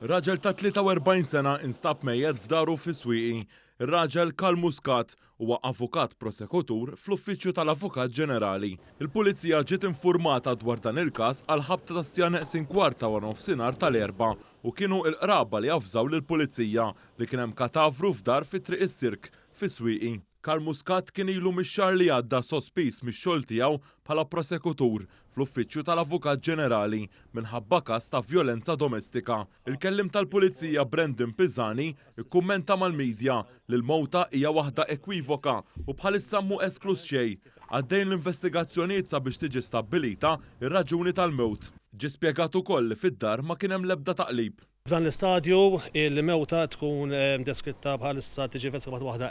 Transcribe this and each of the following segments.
Raġel ta' 43 sena instab mejjed f'daru fi Swieqi. Ir-raġel Karl Muscat huwa avukat prosekutur fl-Uffiċċju tal-Avukat Ġenerali. Il-Pulizija ġiet infurmata dwar dan il-każ għal ħabta ta' s-sijaneqsin kwarta wara nofsinhar tal-erba' u kienu l-qraba li avżaw lill-Pulizija li kien hemm katavru f'dar fi triq is-Sirk fi Swieqi. Karl Muscat kien ilu mix-xahar li għadda sospiż mix-xogħol tiegħu bħala prosekutur fl-Uffiċċju tal-Avukat Ġenerali minħabba każ ta' vjolenza domestika. Il-kellim tal-Pulizija Brendan Pisani ikkummenta mal-medja li l-mowta hija waħda ekwivoka u bħalissa mhu esklus xejn. Għaddejn l-investigazzjonijiet sabiex tiġi stabbilita ir-raġuni tal-mewt. Ġie spjegat ukoll li fid-dar ma kien hemm l-ebda taqlib. F'dan l-istadju il-mewta tkun deskritta bħalissa tiġi investigata waħda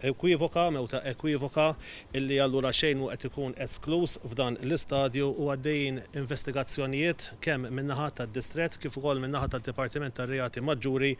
ekwivoka, mewta ekwivoka illi allura xejn qed ikun esklus f'dan l-istadju u għaddejjin investigazzjonijiet kemm min-naħa tad-Distrett kif ukoll min-naħa tad-Dipartiment tar-Reati Maġġuri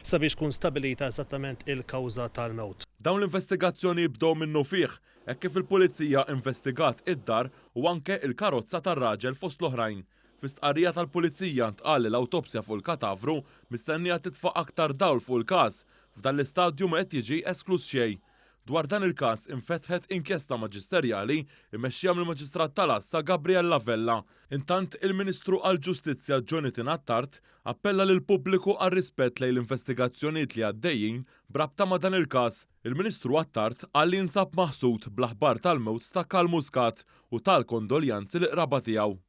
sabiex tkun stabilita eżattament il-kawża tal-mewt. Dawn l-investigazzjoni bdew minnu fih hekk kif il-Pulizija investigat id-dar u anke il-karozza tar-raġel fost l-oħrajn. Fis-stqarrija tal-Pulizija ntqal li l-awtopsja fuq il-katavru mistennija titfa' aktar dawl fuq il-każ f'dan l-istadju ma qed jiġi esklus xejn. Dwar dan il-każ infetħet inkjesta maġisterjali imexxija mill-Maġistrat tal-Assa Gabriel Lavella. Intant il-Ministru għall-Ġustizzja Jonathan Attard appella lil pubbliku għal rispett lejn l-investigazzjonijiet li għaddejjin brabta ma' dan il-każ. Il-Ministru Attard qal li jinsab maħsud bl-aħbar tal-mewt ta' Karl Muscat u tal-kondoljanzi l-qraba tiegħu.